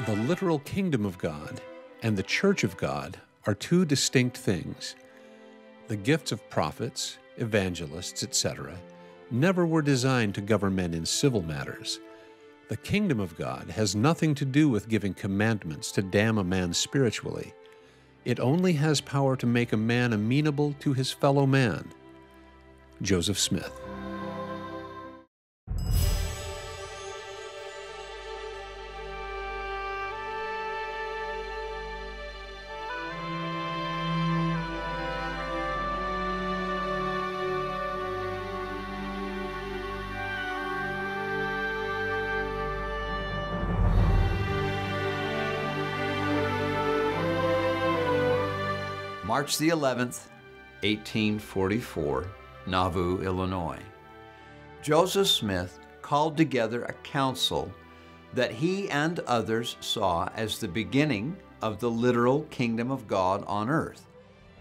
The literal kingdom of God and the church of God are two distinct things. The gifts of prophets, evangelists, etc., never were designed to govern men in civil matters. The kingdom of God has nothing to do with giving commandments to damn a man spiritually. It only has power to make a man amenable to his fellow man. Joseph Smith. March the 11th, 1844, Nauvoo, Illinois. Joseph Smith called together a council that he and others saw as the beginning of the literal kingdom of God on earth.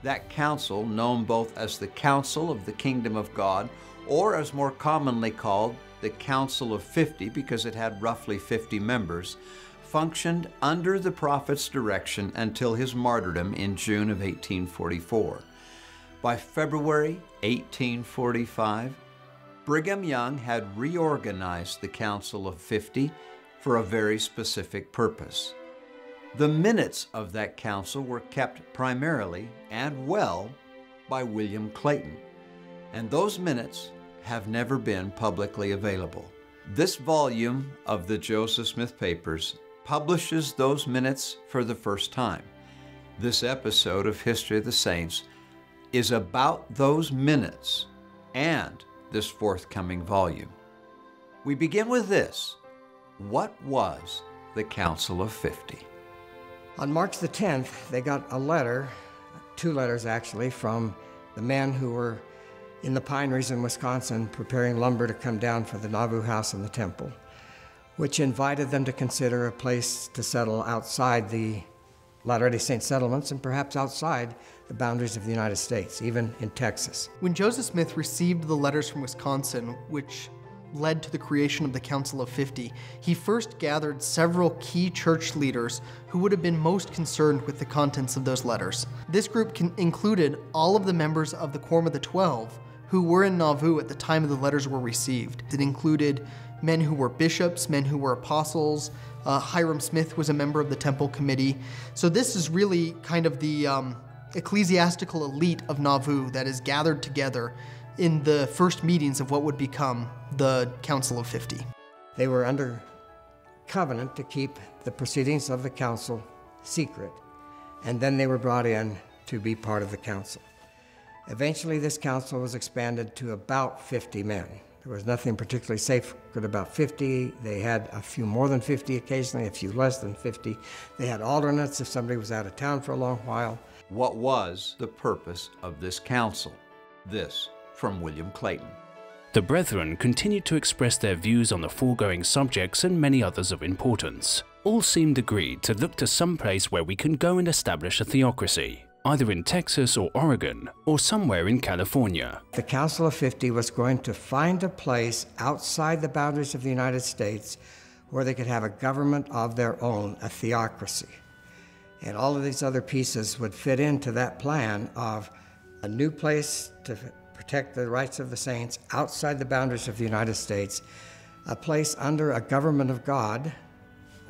That council, known both as the Council of the Kingdom of God, or as more commonly called, the Council of 50, because it had roughly 50 members, functioned under the prophet's direction until his martyrdom in June of 1844. By February 1845, Brigham Young had reorganized the Council of 50 for a very specific purpose. The minutes of that council were kept primarily and well by William Clayton, and those minutes have never been publicly available. This volume of the Joseph Smith Papers publishes those minutes for the first time. This episode of History of the Saints is about those minutes and this forthcoming volume. We begin with this. What was the Council of 50? On March the 10th, they got a letter, two letters actually, from the men who were in the pineries in Wisconsin preparing lumber to come down for the Nauvoo House and the temple, which invited them to consider a place to settle outside the Latter-day Saint settlements and perhaps outside the boundaries of the United States, even in Texas. When Joseph Smith received the letters from Wisconsin, which led to the creation of the Council of 50, he first gathered several key church leaders who would have been most concerned with the contents of those letters. This group included all of the members of the Quorum of the 12 who were in Nauvoo at the time of the letters were received. It included men who were bishops, men who were apostles. Hyrum Smith was a member of the temple committee. So this is really kind of the ecclesiastical elite of Nauvoo that is gathered together in the first meetings of what would become the Council of 50. They were under covenant to keep the proceedings of the council secret, and then they were brought in to be part of the council. Eventually, this council was expanded to about 50 men. There was nothing particularly sacred about 50. They had a few more than 50 occasionally, a few less than 50. They had alternates if somebody was out of town for a long while. What was the purpose of this council? This from William Clayton. The brethren continued to express their views on the foregoing subjects and many others of importance. All seemed agreed to look to some place where we can go and establish a theocracy, either in Texas or Oregon, or somewhere in California. The Council of 50 was going to find a place outside the boundaries of the United States where they could have a government of their own, a theocracy. And all of these other pieces would fit into that plan of a new place to protect the rights of the saints outside the boundaries of the United States, a place under a government of God,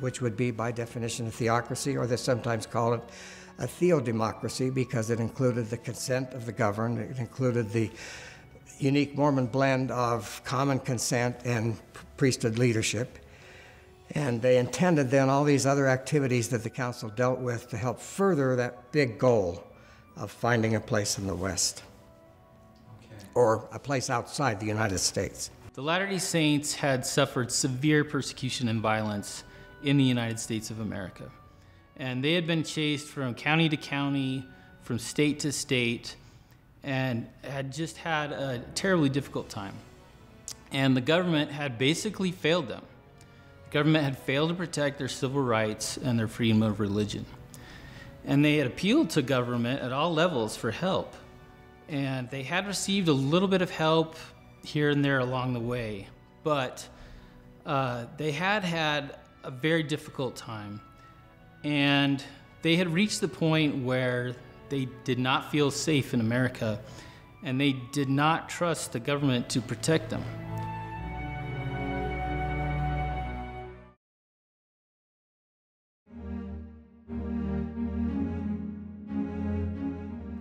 which would be by definition a theocracy, or they sometimes call it a theodemocracy because it included the consent of the governed, it included the unique Mormon blend of common consent and priesthood leadership. And they intended then all these other activities that the council dealt with to help further that big goal of finding a place in the West, or a place outside the United States. The Latter-day Saints had suffered severe persecution and violence in the United States of America. And they had been chased from county to county, from state to state, and had just had a terribly difficult time. And the government had basically failed them. The government had failed to protect their civil rights and their freedom of religion. And they had appealed to government at all levels for help. And they had received a little bit of help here and there along the way, but they had had a very difficult time. And they had reached the point where they did not feel safe in America, and they did not trust the government to protect them.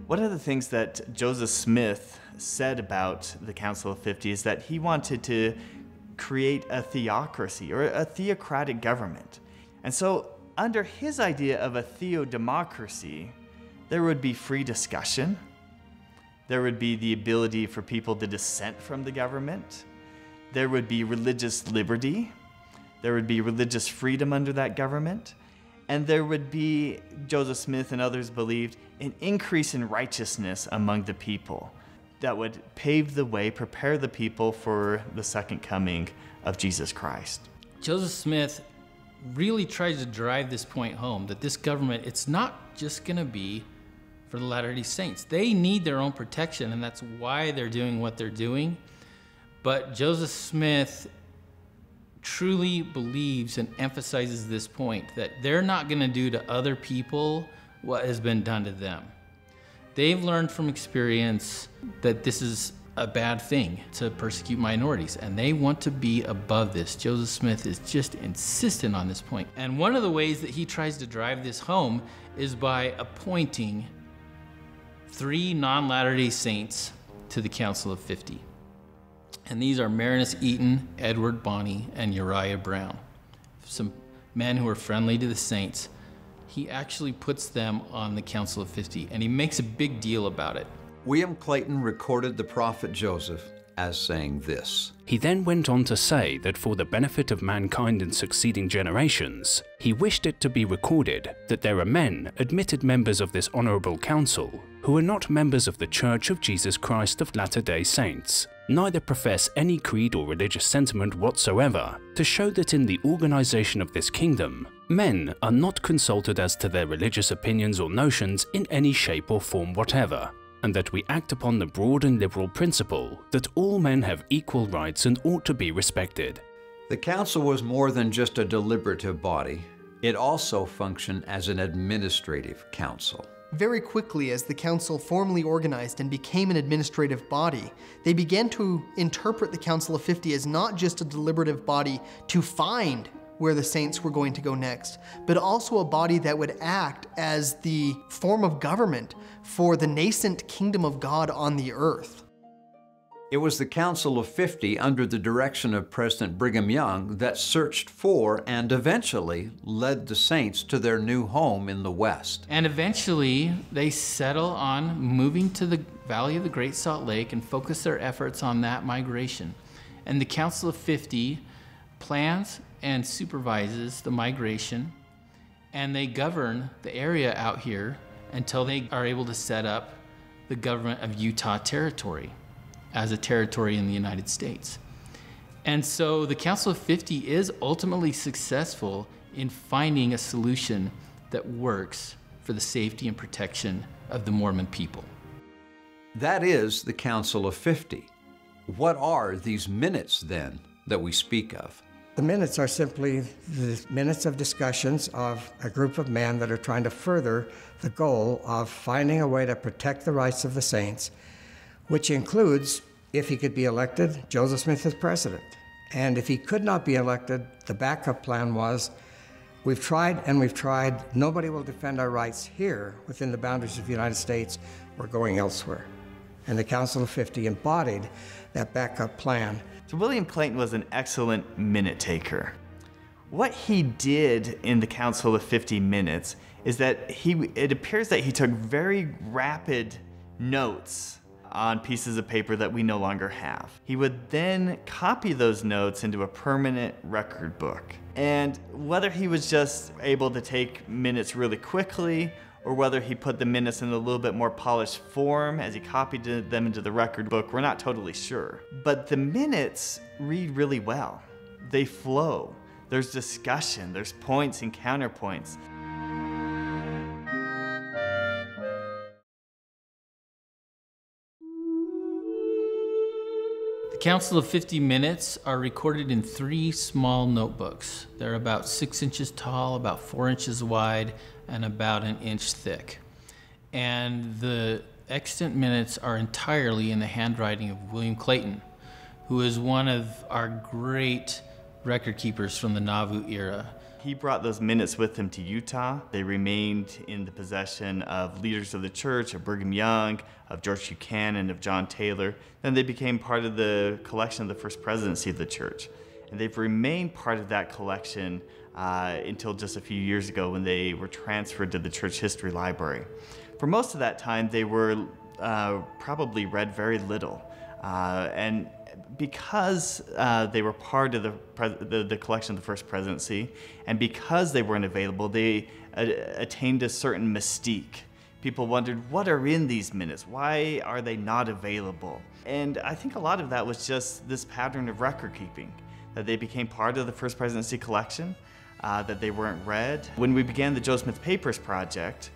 One of the things that Joseph Smith said about the Council of 50 is that he wanted to create a theocracy, or a theocratic government. And so under his idea of a theodemocracy, there would be free discussion, there would be the ability for people to dissent from the government, there would be religious liberty, there would be religious freedom under that government, and there would be, Joseph Smith and others believed, an increase in righteousness among the people that would pave the way, prepare the people for the second coming of Jesus Christ. Joseph Smith really tries to drive this point home, that this government, it's not just going to be for the Latter-day Saints. They need their own protection, and that's why they're doing what they're doing. But Joseph Smith truly believes and emphasizes this point, that they're not going to do to other people what has been done to them. They've learned from experience that this is a bad thing to persecute minorities, and they want to be above this. Joseph Smith is just insistent on this point. And one of the ways that he tries to drive this home is by appointing 3 non-Latter-day Saints to the Council of 50. And these are Marinus Eaton, Edward Bonney, and Uriah Brown. Some men who are friendly to the saints. He actually puts them on the Council of 50, and he makes a big deal about it. William Clayton recorded the prophet Joseph as saying this. He then went on to say that for the benefit of mankind in succeeding generations, he wished it to be recorded that there are men, admitted members of this honorable council, who are not members of the Church of Jesus Christ of Latter-day Saints, neither profess any creed or religious sentiment whatsoever, to show that in the organization of this kingdom, men are not consulted as to their religious opinions or notions in any shape or form whatever, and that we act upon the broad and liberal principle that all men have equal rights and ought to be respected. The council was more than just a deliberative body. It also functioned as an administrative council. Very quickly, as the council formally organized and became an administrative body, they began to interpret the Council of 50 as not just a deliberative body to find where the saints were going to go next, but also a body that would act as the form of government for the nascent kingdom of God on the earth. It was the Council of 50 under the direction of President Brigham Young that searched for and eventually led the saints to their new home in the West. And eventually they settle on moving to the Valley of the Great Salt Lake and focus their efforts on that migration. And the Council of 50 plans and supervises the migration, and they govern the area out here until they are able to set up the government of Utah Territory as a territory in the United States. And so the Council of 50 is ultimately successful in finding a solution that works for the safety and protection of the Mormon people. That is the Council of 50. What are these minutes then that we speak of? The minutes are simply the minutes of discussions of a group of men that are trying to further the goal of finding a way to protect the rights of the saints, which includes, if he could be elected, Joseph Smith as president. And if he could not be elected, the backup plan was, we've tried and we've tried, nobody will defend our rights here within the boundaries of the United States, we're going elsewhere. And the Council of 50 embodied that backup plan. So William Clayton was an excellent minute taker. What he did in the Council of 50 minutes is that it appears that he took very rapid notes on pieces of paper that we no longer have. He would then copy those notes into a permanent record book. And whether he was just able to take minutes really quickly, or whether he put the minutes in a little bit more polished form as he copied them into the record book, we're not totally sure. But the minutes read really well. They flow. There's discussion, there's points and counterpoints. The Council of 50 Minutes are recorded in 3 small notebooks. They're about 6 inches tall, about 4 inches wide, and about 1 inch thick. And the extant minutes are entirely in the handwriting of William Clayton, who is one of our great record keepers from the Nauvoo era. He brought those minutes with him to Utah. They remained in the possession of leaders of the church, of Brigham Young, of George Buchanan, of John Taylor. Then they became part of the collection of the First Presidency of the church. And they've remained part of that collection until just a few years ago when they were transferred to the Church History Library. For most of that time, they were probably read very little. And because they were part of the collection of the First Presidency, and because they weren't available, they attained a certain mystique. People wondered, what are in these minutes? Why are they not available? And I think a lot of that was just this pattern of record keeping, that they became part of the First Presidency collection, that they weren't read. When we began the Joseph Smith Papers Project,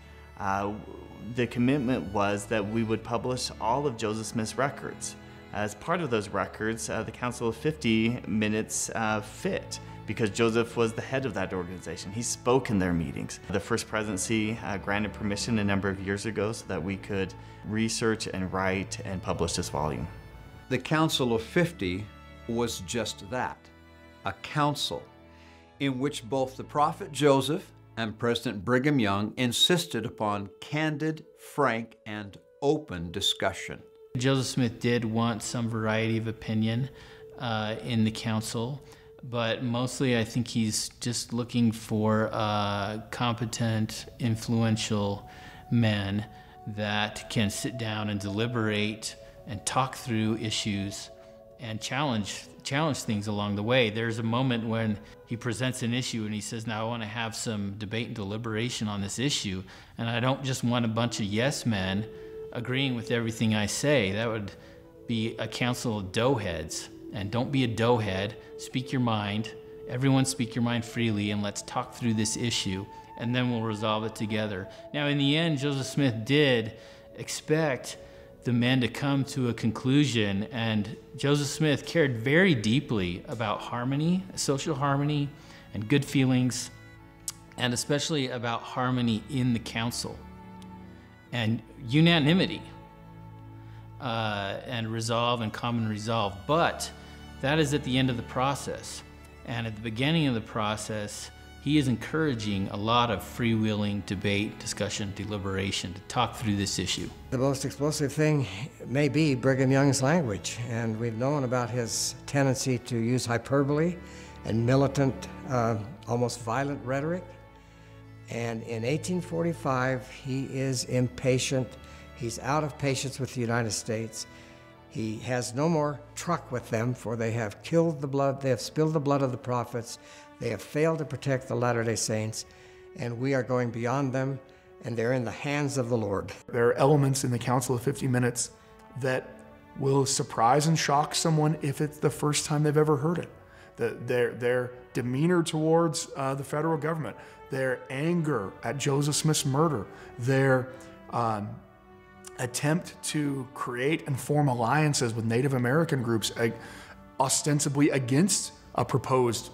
the commitment was that we would publish all of Joseph Smith's records. As part of those records, the Council of 50 Minutes fit, because Joseph was the head of that organization. He spoke in their meetings. The First Presidency granted permission a number of years ago so that we could research and write and publish this volume. The Council of 50 was just that, a council in which both the prophet Joseph and President Brigham Young insisted upon candid, frank, and open discussion. Joseph Smith did want some variety of opinion in the council, but mostly I think he's just looking for competent, influential men that can sit down and deliberate and talk through issues and challenge things along the way. There's a moment when he presents an issue and he says, now I want to have some debate and deliberation on this issue, and I don't just want a bunch of yes men agreeing with everything I say. That would be a council of doughheads. And don't be a doughhead. Speak your mind. Everyone speak your mind freely, and let's talk through this issue, and then we'll resolve it together. Now, in the end, Joseph Smith did expect the men to come to a conclusion, and Joseph Smith cared very deeply about harmony, social harmony, and good feelings, and especially about harmony in the council and unanimity and resolve and common resolve. But that is at the end of the process. And at the beginning of the process, he is encouraging a lot of freewheeling debate, discussion, deliberation to talk through this issue. The most explosive thing may be Brigham Young's language, and we've known about his tendency to use hyperbole and militant, almost violent rhetoric. And in 1845, he is impatient. He's out of patience with the United States. He has no more truck with them, for they have killed the blood, they have spilled the blood of the prophets, they have failed to protect the Latter-day Saints, and we are going beyond them, and they're in the hands of the Lord. There are elements in the Council of 50 Minutes that will surprise and shock someone if it's the first time they've ever heard it. Their demeanor towards the federal government, their anger at Joseph Smith's murder, their attempt to create and form alliances with Native American groups ostensibly against a proposed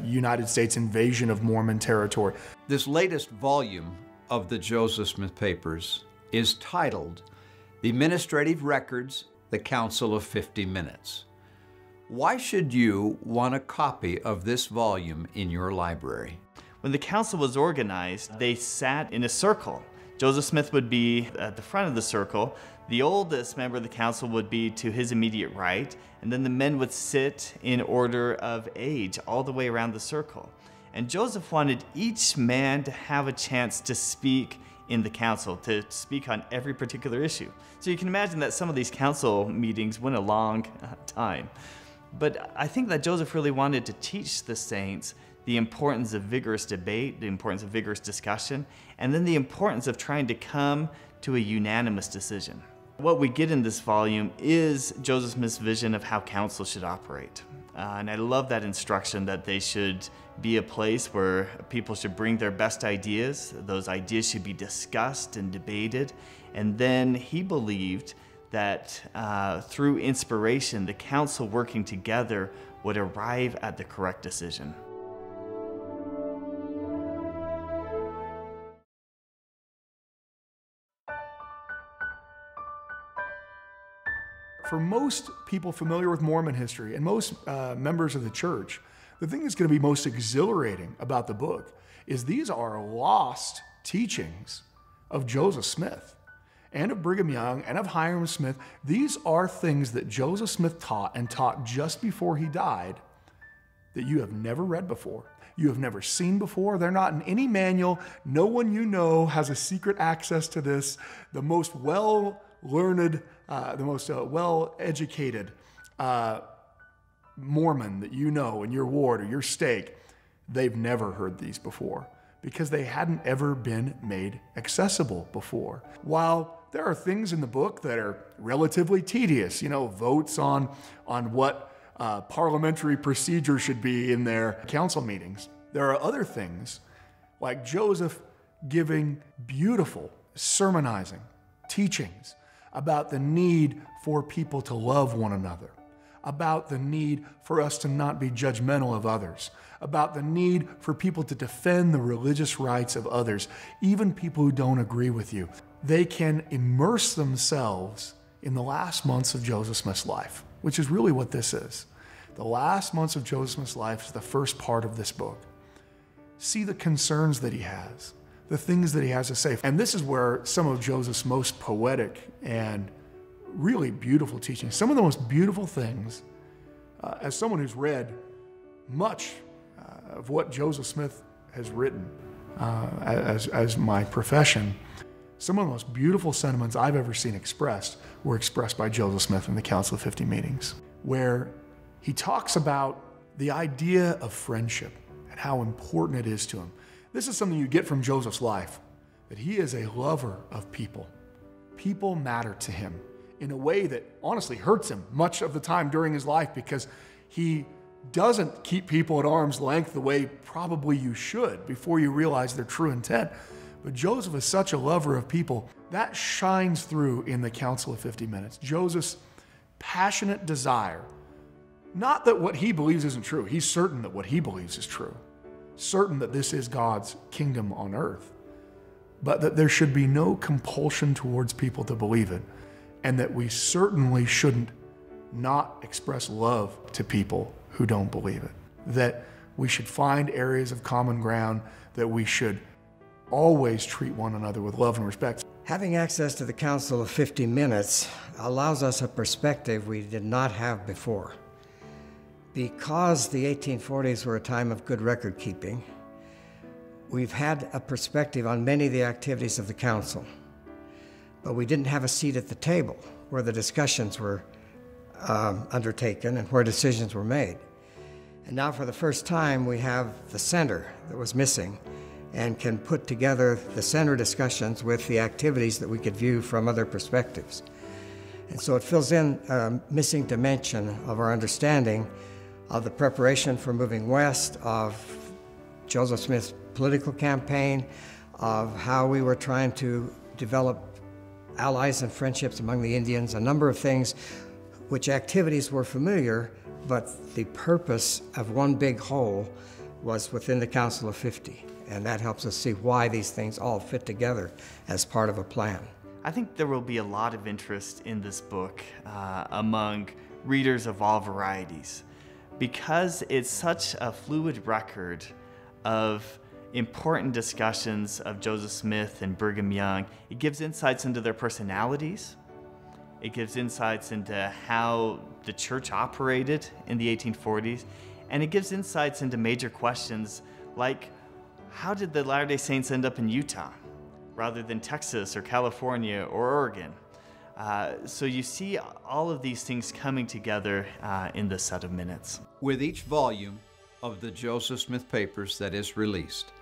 United States invasion of Mormon territory. This latest volume of the Joseph Smith Papers is titled The Administrative Records, the Council of 50 Minutes. Why should you want a copy of this volume in your library? When the council was organized, they sat in a circle. Joseph Smith would be at the front of the circle. The oldest member of the council would be to his immediate right, and then the men would sit in order of age all the way around the circle. And Joseph wanted each man to have a chance to speak in the council, to speak on every particular issue. So you can imagine that some of these council meetings went a long time. But I think that Joseph really wanted to teach the saints the importance of vigorous debate, the importance of vigorous discussion, and then the importance of trying to come to a unanimous decision. What we get in this volume is Joseph Smith's vision of how council should operate. And I love that instruction that they should be a place where people should bring their best ideas. Those ideas should be discussed and debated. And then he believed that through inspiration, the council working together would arrive at the correct decision. For most people familiar with Mormon history and most members of the church, the thing that's going to be most exhilarating about the book is these are lost teachings of Joseph Smith and of Brigham Young and of Hyrum Smith. These are things that Joseph Smith taught and taught just before he died that you have never read before. You have never seen before. They're not in any manual. No one you know has a secret access to this. The most well-learned, the most well-educated Mormon that you know in your ward or your stake, they've never heard these before because they hadn't ever been made accessible before. While there are things in the book that are relatively tedious, votes on what parliamentary procedure should be in their council meetings, there are other things like Joseph giving beautiful sermonizing teachings about the need for people to love one another, about the need for us to not be judgmental of others, about the need for people to defend the religious rights of others, even people who don't agree with you. They can immerse themselves in the last months of Joseph Smith's life, which is really what this is. The last months of Joseph Smith's life is the first part of this book. See the concerns that he has, the things that he has to say. And this is where some of Joseph's most poetic and really beautiful teachings, some of the most beautiful things, as someone who's read much of what Joseph Smith has written as my profession, some of the most beautiful sentiments I've ever seen expressed were expressed by Joseph Smith in the Council of 50 meetings, where he talks about the idea of friendship and how important it is to him. This is something you get from Joseph's life, that he is a lover of people. People matter to him in a way that honestly hurts him much of the time during his life because he doesn't keep people at arm's length the way probably you should before you realize their true intent. But Joseph is such a lover of people. That shines through in the Council of 50 Minutes. Joseph's passionate desire, not that what he believes isn't true. He's certain that what he believes is true, certain that this is God's kingdom on earth, but that there should be no compulsion towards people to believe it, and that we certainly shouldn't not express love to people who don't believe it, that we should find areas of common ground, that we should always treat one another with love and respect. Having access to the Council of 50 Minutes allows us a perspective we did not have before. Because the 1840s were a time of good record keeping, we've had a perspective on many of the activities of the council, but we didn't have a seat at the table where the discussions were undertaken and where decisions were made. And now for the first time, we have the center that was missing and can put together the center discussions with the activities that we could view from other perspectives. And so it fills in a missing dimension of our understanding of the preparation for moving west, of Joseph Smith's political campaign, of how we were trying to develop allies and friendships among the Indians, a number of things which activities were familiar, but the purpose of one big whole was within the Council of 50. And that helps us see why these things all fit together as part of a plan. I think there will be a lot of interest in this book among readers of all varieties, because it's such a fluid record of important discussions of Joseph Smith and Brigham Young. It gives insights into their personalities. It gives insights into how the church operated in the 1840s. And it gives insights into major questions like, how did the Latter-day Saints end up in Utah rather than Texas or California or Oregon? So you see all of these things coming together in this set of minutes. With each volume of the Joseph Smith Papers that is released,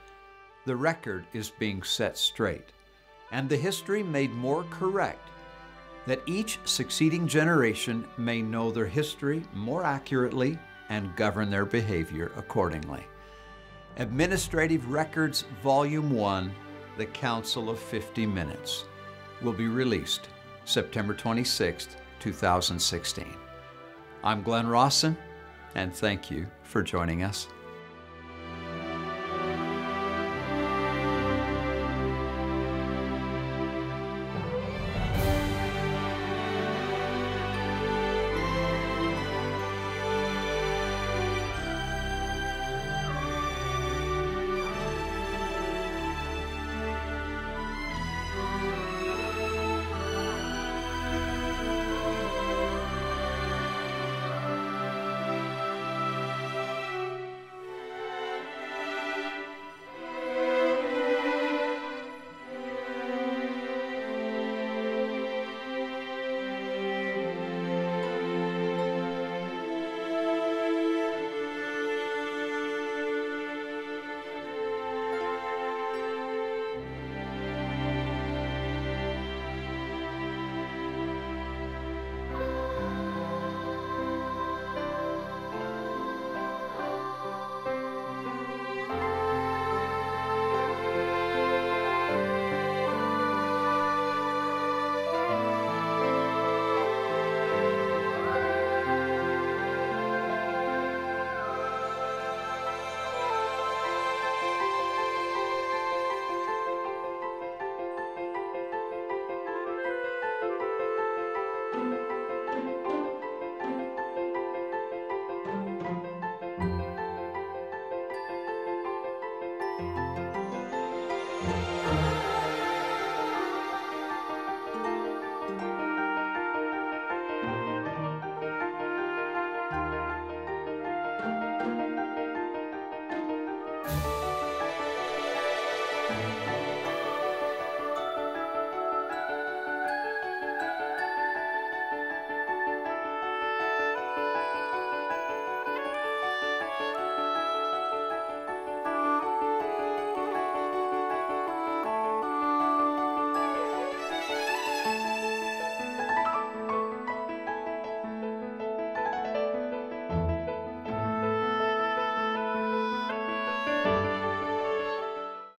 the record is being set straight and the history made more correct, that each succeeding generation may know their history more accurately and govern their behavior accordingly. Administrative Records Volume 1, The Council of 50 Minutes, will be released September 26, 2016. I'm Glenn Rawson, and thank you for joining us.